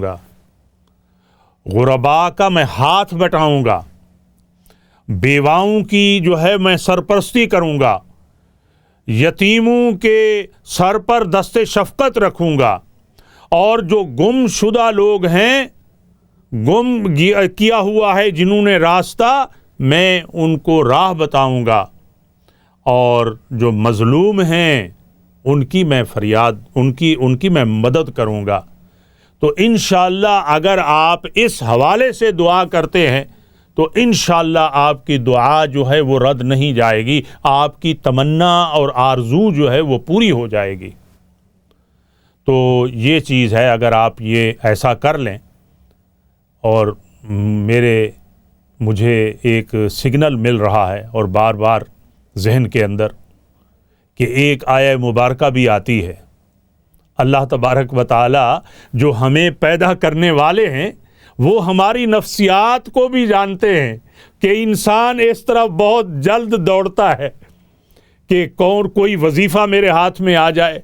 گا، غربا کا میں ہاتھ بٹاؤں گا، بیواؤں کی جو ہے میں سرپرستی کروں گا، یتیموں کے سر پر دست شفقت رکھوں گا، اور جو گم شدہ لوگ ہیں، گم کیا ہوا ہے جنہوں نے راستہ، میں ان کو راہ بتاؤں گا، اور جو مظلوم ہیں ان کی میں فریاد ان کی میں مدد کروں گا۔ تو انشاءاللہ اگر آپ اس حوالے سے دعا کرتے ہیں تو انشاءاللہ آپ کی دعا جو ہے وہ رد نہیں جائے گی، آپ کی تمنا اور آرزو جو ہے وہ پوری ہو جائے گی۔ تو یہ چیز ہے، اگر آپ یہ ایسا کر لیں، اور مجھے ایک سگنل مل رہا ہے اور بار بار ذہن کے اندر کہ ایک آیہ مبارکہ بھی آتی ہے، اللہ تبارک و تعالی جو ہمیں پیدا کرنے والے ہیں وہ ہماری نفسیات کو بھی جانتے ہیں کہ انسان اس طرف بہت جلد دوڑتا ہے کہ کوئی وظیفہ میرے ہاتھ میں آ جائے،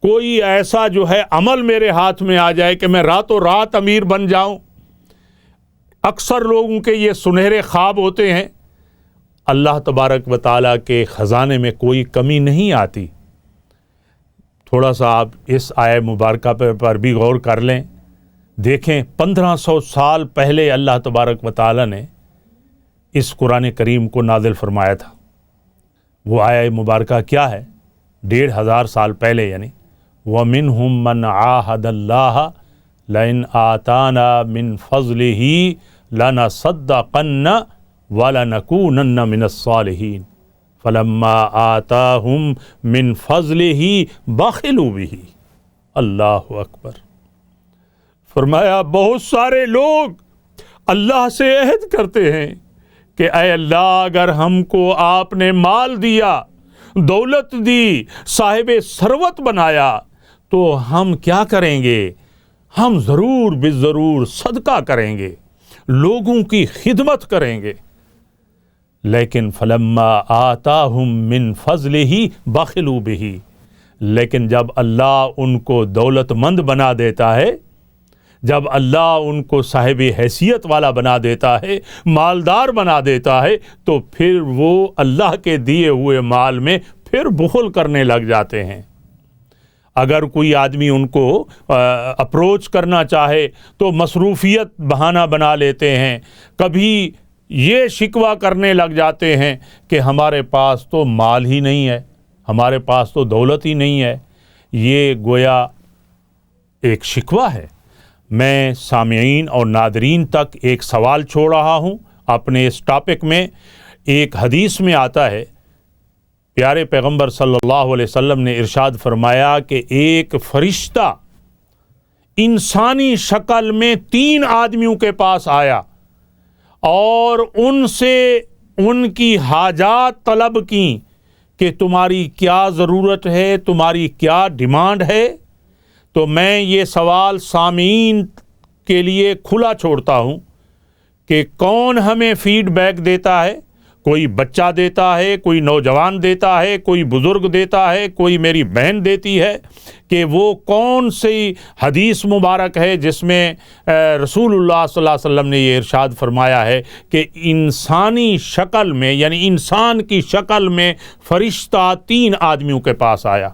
کوئی ایسا جو ہے عمل میرے ہاتھ میں آ جائے کہ میں راتوں رات امیر بن جاؤں۔ اکثر لوگوں کے یہ سنہرے خواب ہوتے ہیں۔ اللہ تبارک و تعالیٰ کے خزانے میں کوئی کمی نہیں آتی۔ تھوڑا سا آپ اس آیہ مبارکہ پر بھی غور کر لیں، دیکھیں 1500 سال پہلے اللہ تبارک و تعالیٰ نے اس قرآن کریم کو نازل فرمایا تھا۔ وہ آیہ مبارکہ کیا ہے؟ 1500 سال پہلے، یعنی وَمِنْهُمْ مَنْ عَاهَدَ اللَّهَ لَئِنْ آتَانَا مِنْ فَضْلِهِ لَنَصَدَّقَنَّ وَلَنَكُونَنَّ مِنَ الصَّالِحِينَ فَلَمَّا آتَاهُمْ مِنْ فَضْلِهِ بَخِلُوا بِهِ۔ اللہ اکبر۔ فرمایا بہت سارے لوگ اللہ سے عہد کرتے ہیں کہ اے اللہ اگر ہم کو آپ نے مال دیا، دولت دی، صاحب ثروت بنایا تو ہم کیا کریں گے؟ ہم ضرور بالضرور صدقہ کریں گے، لوگوں کی خدمت کریں گے۔ لیکن فلما آتاہم من فضلہ بخلوا بہ، لیکن جب اللہ ان کو دولت مند بنا دیتا ہے، جب اللہ ان کو صاحب حیثیت والا بنا دیتا ہے، مالدار بنا دیتا ہے، تو پھر وہ اللہ کے دیے ہوئے مال میں پھر بخل کرنے لگ جاتے ہیں۔ اگر کوئی آدمی ان کو اپروچ کرنا چاہے تو مصروفیت بہانہ بنا لیتے ہیں، کبھی یہ شکوہ کرنے لگ جاتے ہیں کہ ہمارے پاس تو مال ہی نہیں ہے، ہمارے پاس تو دولت ہی نہیں ہے۔ یہ گویا ایک شکوہ ہے۔ میں سامعین اور ناظرین تک ایک سوال چھوڑ رہا ہوں اپنے اس ٹاپک میں۔ ایک حدیث میں آتا ہے، پیارے پیغمبر صلی اللہ علیہ وسلم نے ارشاد فرمایا کہ ایک فرشتہ انسانی شکل میں 3 آدمیوں کے پاس آیا اور ان سے ان کی حاجات طلب کیں کہ تمہاری کیا ضرورت ہے، تمہاری کیا ڈیمانڈ ہے۔ تو میں یہ سوال سامعین کے لیے کھلا چھوڑتا ہوں کہ کون ہمیں فیڈ بیک دیتا ہے؟ کوئی بچہ دیتا ہے، کوئی نوجوان دیتا ہے، کوئی بزرگ دیتا ہے، کوئی میری بہن دیتی ہے کہ وہ کون سی حدیث مبارک ہے جس میں رسول اللہ صلی اللہ علیہ وسلم نے یہ ارشاد فرمایا ہے کہ انسانی شکل میں، یعنی انسان کی شکل میں فرشتہ 3 آدمیوں کے پاس آیا۔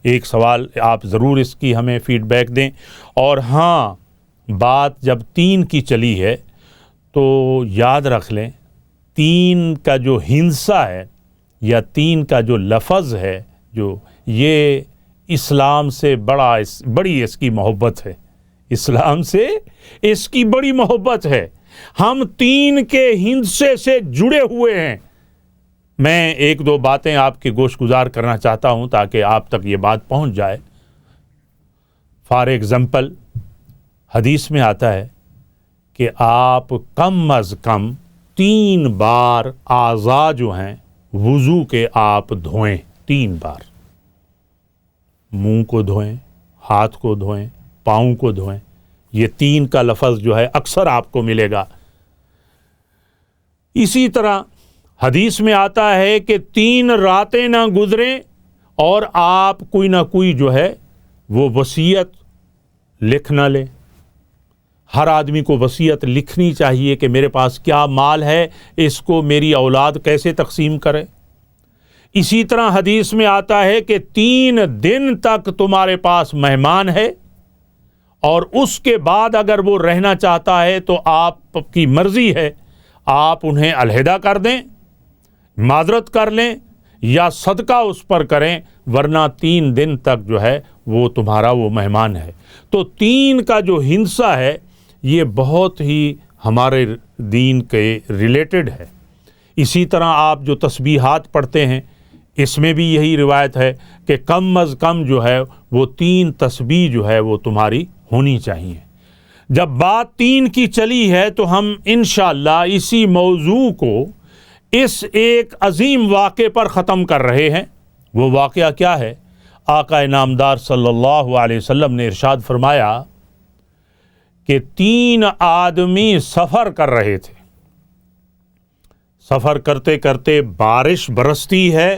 ایک سوال آپ ضرور اس کی ہمیں فیڈ بیک دیں۔ اور ہاں، بات جب 3 کی چلی ہے تو یاد رکھ لیں 3 کا جو ہندسہ ہے یا 3 کا جو لفظ ہے، جو یہ اسلام سے بڑی اس کی محبت ہے، اسلام سے اس کی بڑی محبت ہے۔ ہم 3 کے ہندسے سے جڑے ہوئے ہیں۔ میں 1-2 باتیں آپ کے گوش گزار کرنا چاہتا ہوں تاکہ آپ تک یہ بات پہنچ جائے۔ فار ایگزامپل، حدیث میں آتا ہے کہ آپ کم از کم 3 بار اعضاء جو ہیں وضو کے آپ دھوئیں، 3 بار۔ منہ کو دھوئیں، ہاتھ کو دھوئیں، پاؤں کو دھوئیں۔ یہ 3 کا لفظ جو ہے اکثر آپ کو ملے گا۔ اسی طرح حدیث میں آتا ہے کہ 3 راتیں نہ گزریں اور آپ کوئی نہ کوئی جو ہے وہ وصیت لکھ نہ لیں، ہر آدمی کو وصیت لکھنی چاہیے کہ میرے پاس کیا مال ہے، اس کو میری اولاد کیسے تقسیم کرے۔ اسی طرح حدیث میں آتا ہے کہ 3 دن تک تمہارے پاس مہمان ہے، اور اس کے بعد اگر وہ رہنا چاہتا ہے تو آپ کی مرضی ہے، آپ انہیں علیحدہ کر دیں، معذرت کر لیں یا صدقہ اس پر کریں، ورنہ 3 دن تک جو ہے وہ تمہارا وہ مہمان ہے۔ تو 3 کا جو ہندسہ ہے یہ بہت ہی ہمارے دین کے ریلیٹڈ ہے۔ اسی طرح آپ جو تسبیحات پڑھتے ہیں اس میں بھی یہی روایت ہے کہ کم از کم جو ہے وہ 3 تسبیح جو ہے وہ تمہاری ہونی چاہیے۔ جب بات 3 کی چلی ہے تو ہم انشاءاللہ اسی موضوع کو اس ایک عظیم واقعے پر ختم کر رہے ہیں۔ وہ واقعہ کیا ہے؟ آقا نامدار صلی اللہ علیہ وسلم نے ارشاد فرمایا کہ 3 آدمی سفر کر رہے تھے، سفر کرتے کرتے بارش برستی ہے،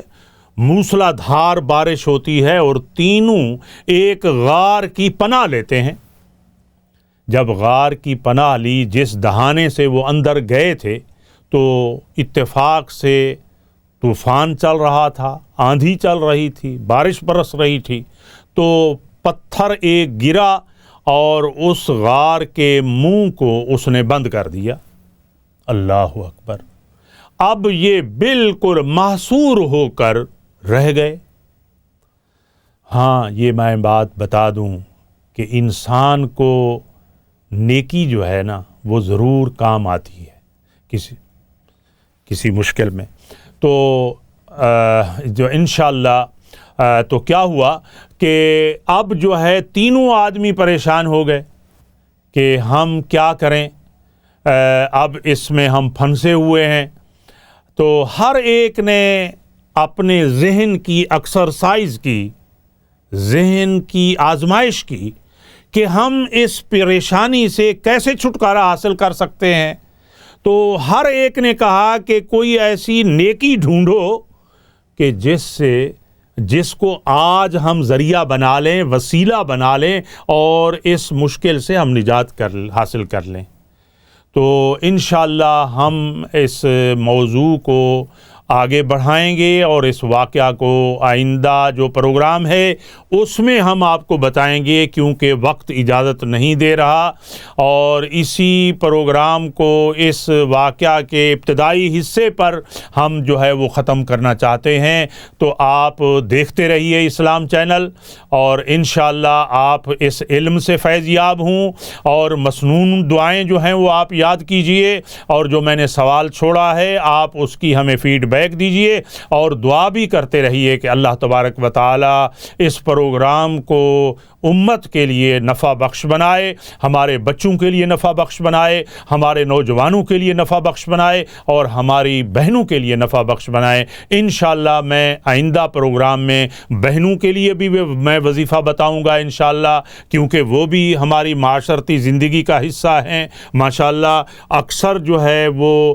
موسلا دھار بارش ہوتی ہے، اور تینوں ایک غار کی پناہ لیتے ہیں۔ جب غار کی پناہ لی، جس دہانے سے وہ اندر گئے تھے تو اتفاق سے طوفان چل رہا تھا، آندھی چل رہی تھی، بارش برس رہی تھی، تو پتھر ایک گرا اور اس غار کے منہ کو اس نے بند کر دیا۔ اللہ اکبر! اب یہ بالکل محصور ہو کر رہ گئے۔ ہاں، یہ میں بات بتا دوں کہ انسان کو نیکی جو ہے نا وہ ضرور کام آتی ہے کسی مشکل میں۔ تو جو انشاءاللہ تو کیا ہوا کہ اب جو ہے تینوں آدمی پریشان ہو گئے کہ ہم کیا کریں، اب اس میں ہم پھنسے ہوئے ہیں۔ تو ہر ایک نے اپنے ذہن کی ایکسرسائز کی، ذہن کی آزمائش کی کہ ہم اس پریشانی سے کیسے چھٹکارا حاصل کر سکتے ہیں۔ تو ہر ایک نے کہا کہ کوئی ایسی نیکی ڈھونڈو کہ جس کو آج ہم ذریعہ بنا لیں، وسیلہ بنا لیں، اور اس مشکل سے ہم نجات حاصل کر لیں۔ تو انشاءاللہ ہم اس موضوع کو آگے بڑھائیں گے، اور اس واقعہ کو آئندہ جو پروگرام ہے اس میں ہم آپ کو بتائیں گے، کیونکہ وقت اجازت نہیں دے رہا، اور اسی پروگرام کو اس واقعہ کے ابتدائی حصے پر ہم جو ہے وہ ختم کرنا چاہتے ہیں۔ تو آپ دیکھتے رہیے اسلام چینل، اور انشاءاللہ آپ اس علم سے فیض یاب ہوں، اور مسنون دعائیں جو ہیں وہ آپ یاد کیجئے، اور جو میں نے سوال چھوڑا ہے آپ اس کی ہمیں فیڈ بیک دیجئے، اور دعا بھی کرتے رہیے کہ اللہ تبارک و تعالی اس پروگرام کو امت کے لیے نفع بخش بنائے، ہمارے بچوں کے لیے نفع بخش بنائے، ہمارے نوجوانوں کے لیے نفع بخش بنائے، اور ہماری بہنوں کے لیے نفع بخش بنائے۔ انشاءاللہ میں آئندہ پروگرام میں بہنوں کے لیے بھی میں وظیفہ بتاؤں گا انشاءاللہ، کیونکہ وہ بھی ہماری معاشرتی زندگی کا حصہ ہیں۔ ماشاءاللہ اکثر جو ہے وہ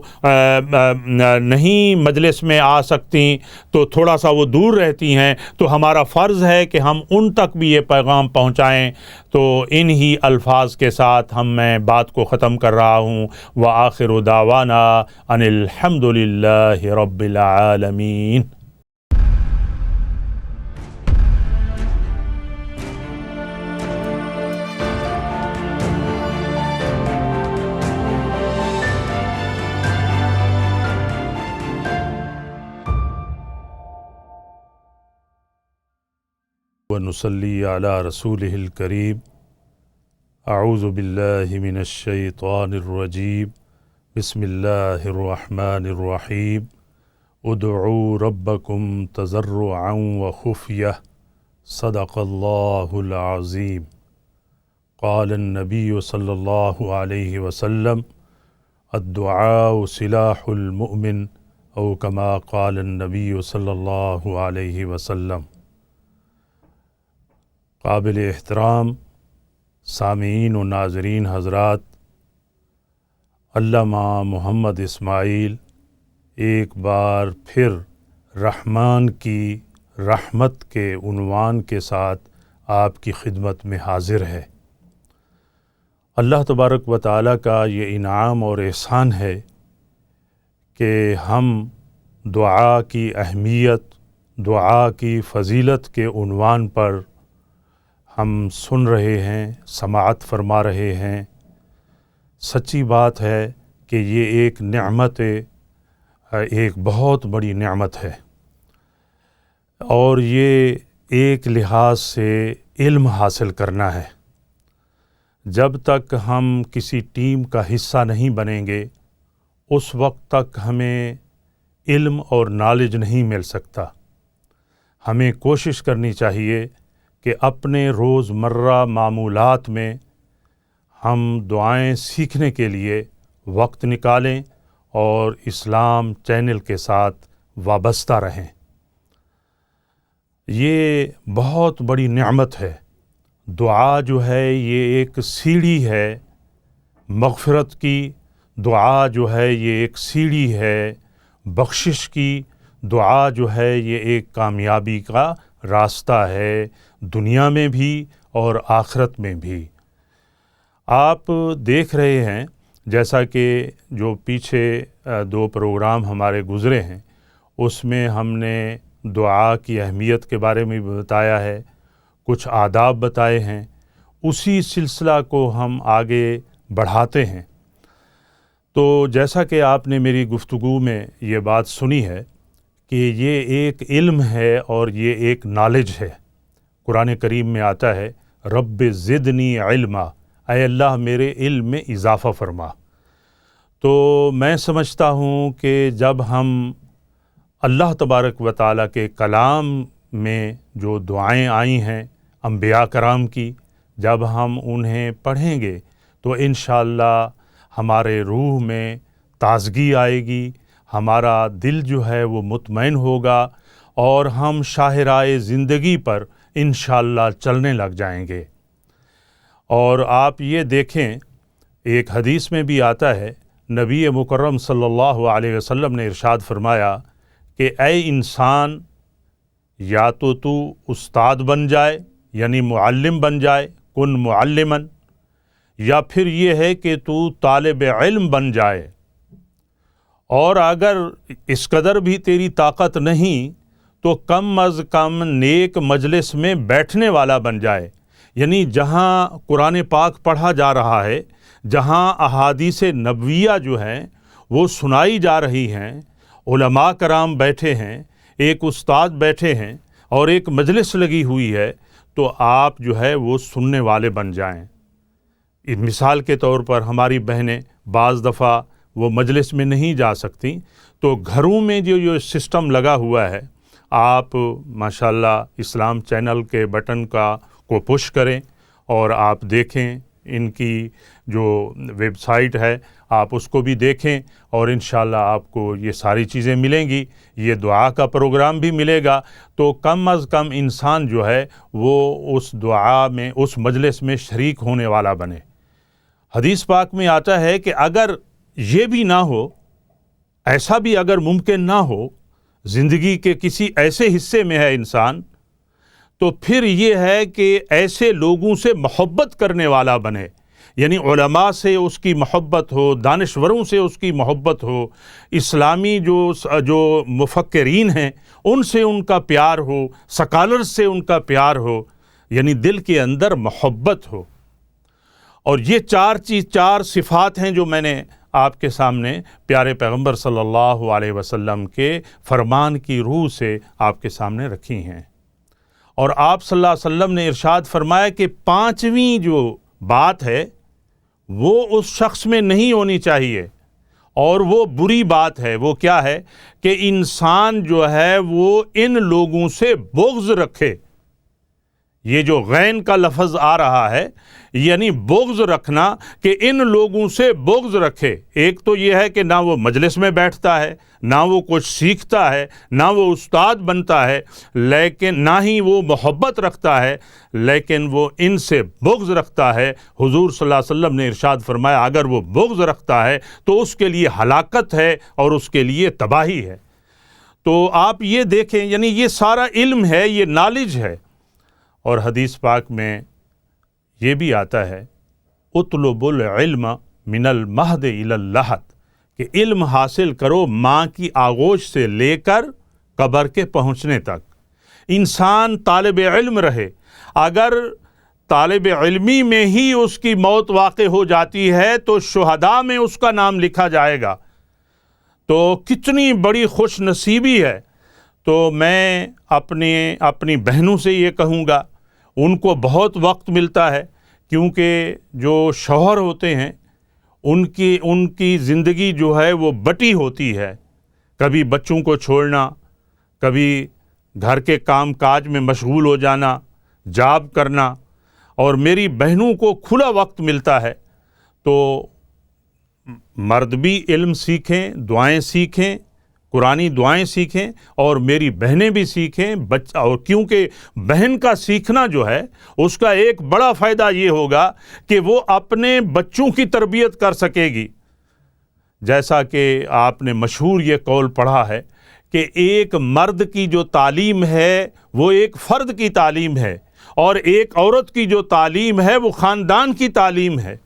نہیں مجلس میں آ سکتی، تو تھوڑا سا وہ دور رہتی ہیں، تو ہمارا فرض ہے کہ ہم ان تک بھی یہ پیغام پہنچائیں۔ تو انہی الفاظ کے ساتھ میں بات کو ختم کر رہا ہوں۔ وآخر دعوانا ان الحمد للہ رب العالمین۔ ونصلی علی رسولہ الکریم۔ اعوذ باللہ من الشیطان الرجیم۔ بسم اللہ الرحمن الرحیم۔ ادعوا ربکم تضرعا وخفیہ، صدق اللہ العظیم۔ قال النبی صلی اللہ علیہ وسلم الدعاء سلاح المؤمن، او کما قال النبی صلی اللہ علیہ وسلم۔ قابل احترام سامعین و ناظرین حضرات، علامہ محمد اسماعیل ایک بار پھر رحمان کی رحمت کے عنوان کے ساتھ آپ کی خدمت میں حاضر ہے۔ اللہ تبارک و تعالیٰ کا یہ انعام اور احسان ہے کہ ہم دعا کی اہمیت، دعا کی فضیلت کے عنوان پر ہم سن رہے ہیں، سماعت فرما رہے ہیں۔ سچی بات ہے کہ یہ ایک نعمت، ایک بہت بڑی نعمت ہے، اور یہ ایک لحاظ سے علم حاصل کرنا ہے۔ جب تک ہم کسی ٹیم کا حصہ نہیں بنیں گے اس وقت تک ہمیں علم اور نالج نہیں مل سکتا۔ ہمیں کوشش کرنی چاہیے کہ اپنے روز مرہ معمولات میں ہم دعائیں سیکھنے کے لیے وقت نکالیں اور اسلام چینل کے ساتھ وابستہ رہیں۔ یہ بہت بڑی نعمت ہے۔ دعا جو ہے یہ ایک سیڑھی ہے مغفرت کی، دعا جو ہے یہ ایک سیڑھی ہے بخشش کی، دعا جو ہے یہ ایک کامیابی کا راستہ ہے، دنیا میں بھی اور آخرت میں بھی۔ آپ دیکھ رہے ہیں جیسا کہ جو پیچھے 2 پروگرام ہمارے گزرے ہیں اس میں ہم نے دعا کی اہمیت کے بارے میں بھی بتایا ہے، کچھ آداب بتائے ہیں، اسی سلسلہ کو ہم آگے بڑھاتے ہیں۔ تو جیسا کہ آپ نے میری گفتگو میں یہ بات سنی ہے کہ یہ ایک علم ہے اور یہ ایک نالج ہے۔ قرآن کریم میں آتا ہے رب زدنی علما، اے اللہ میرے علم میں اضافہ فرما۔ تو میں سمجھتا ہوں کہ جب ہم اللہ تبارک و تعالیٰ کے کلام میں جو دعائیں آئی ہیں انبیاء کرام کی، جب ہم انہیں پڑھیں گے تو انشاءاللہ ہمارے روح میں تازگی آئے گی، ہمارا دل جو ہے وہ مطمئن ہوگا اور ہم شاہراہ زندگی پر انشاءاللہ چلنے لگ جائیں گے۔ اور آپ یہ دیکھیں ایک حدیث میں بھی آتا ہے، نبی مکرم صلی اللہ علیہ وسلم نے ارشاد فرمایا کہ اے انسان، یا تو استاد بن جائے یعنی معلم بن جائے، کن معلمن، یا پھر یہ ہے کہ تو طالب علم بن جائے، اور اگر اس قدر بھی تیری طاقت نہیں تو کم از کم نیک مجلس میں بیٹھنے والا بن جائے، یعنی جہاں قرآن پاک پڑھا جا رہا ہے، جہاں احادیث نبویہ جو ہیں وہ سنائی جا رہی ہیں، علماء کرام بیٹھے ہیں، ایک استاد بیٹھے ہیں اور ایک مجلس لگی ہوئی ہے، تو آپ جو ہے وہ سننے والے بن جائیں۔ مثال کے طور پر ہماری بہنیں بعض دفعہ وہ مجلس میں نہیں جا سکتی، تو گھروں میں جو سسٹم لگا ہوا ہے، آپ ماشاءاللہ اسلام چینل کے بٹن کو پش کریں اور آپ دیکھیں، ان کی جو ویب سائٹ ہے آپ اس کو بھی دیکھیں، اور انشاءاللہ آپ کو یہ ساری چیزیں ملیں گی، یہ دعا کا پروگرام بھی ملے گا۔ تو کم از کم انسان جو ہے وہ اس دعا میں، اس مجلس میں شریک ہونے والا بنے۔ حدیث پاک میں آتا ہے کہ اگر یہ بھی نہ ہو، ایسا بھی اگر ممکن نہ ہو، زندگی کے کسی ایسے حصے میں ہے انسان، تو پھر یہ ہے کہ ایسے لوگوں سے محبت کرنے والا بنے، یعنی علماء سے اس کی محبت ہو، دانشوروں سے اس کی محبت ہو، اسلامی جو مفکرین ہیں ان سے ان کا پیار ہو، سکالرز سے ان کا پیار ہو، یعنی دل کے اندر محبت ہو۔ اور یہ 4 صفات ہیں جو میں نے آپ کے سامنے پیارے پیغمبر صلی اللہ علیہ وسلم کے فرمان کی روح سے آپ کے سامنے رکھی ہیں۔ اور آپ صلی اللہ علیہ وسلم نے ارشاد فرمایا کہ 5ویں جو بات ہے وہ اس شخص میں نہیں ہونی چاہیے، اور وہ بری بات ہے۔ وہ کیا ہے؟ کہ انسان جو ہے وہ ان لوگوں سے بغض رکھے۔ یہ جو غین کا لفظ آ رہا ہے یعنی بغض رکھنا، کہ ان لوگوں سے بغض رکھے۔ ایک تو یہ ہے کہ نہ وہ مجلس میں بیٹھتا ہے، نہ وہ کچھ سیکھتا ہے، نہ وہ استاد بنتا ہے، لیکن نہ ہی وہ محبت رکھتا ہے، لیکن وہ ان سے بغض رکھتا ہے۔ حضور صلی اللہ علیہ وسلم نے ارشاد فرمایا اگر وہ بغض رکھتا ہے تو اس کے لیے ہلاکت ہے اور اس کے لیے تباہی ہے۔ تو آپ یہ دیکھیں، یعنی یہ سارا علم ہے، یہ نالج ہے۔ اور حدیث پاک میں یہ بھی آتا ہے اطلب العلم من المہد الی اللحد، کہ علم حاصل کرو ماں کی آغوش سے لے کر قبر کے پہنچنے تک۔ انسان طالب علم رہے، اگر طالب علمی میں ہی اس کی موت واقع ہو جاتی ہے تو شہداء میں اس کا نام لکھا جائے گا، تو کتنی بڑی خوش نصیبی ہے۔ تو میں اپنی بہنوں سے یہ کہوں گا، ان کو بہت وقت ملتا ہے، کیونکہ جو شوہر ہوتے ہیں ان کی زندگی جو ہے وہ بٹی ہوتی ہے، کبھی بچوں کو چھوڑنا، کبھی گھر کے کام کاج میں مشغول ہو جانا، جاب کرنا، اور میری بہنوں کو کھلا وقت ملتا ہے۔ تو مرد بھی علم سیکھیں، دعائیں سیکھیں، قرآنی دعائیں سیکھیں، اور میری بہنیں بھی سیکھیں اور کیونکہ بہن کا سیکھنا جو ہے اس کا ایک بڑا فائدہ یہ ہوگا کہ وہ اپنے بچوں کی تربیت کر سکے گی۔ جیسا کہ آپ نے مشہور یہ قول پڑھا ہے کہ ایک مرد کی جو تعلیم ہے وہ ایک فرد کی تعلیم ہے، اور ایک عورت کی جو تعلیم ہے وہ خاندان کی تعلیم ہے۔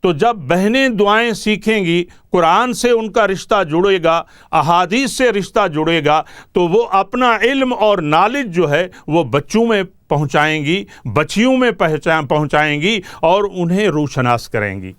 تو جب بہنیں دعائیں سیکھیں گی، قرآن سے ان کا رشتہ جڑے گا، احادیث سے رشتہ جڑے گا، تو وہ اپنا علم اور نالج جو ہے وہ بچوں میں پہنچائیں گی، بچیوں میں پہنچائیں گی، اور انہیں روشناس کریں گی۔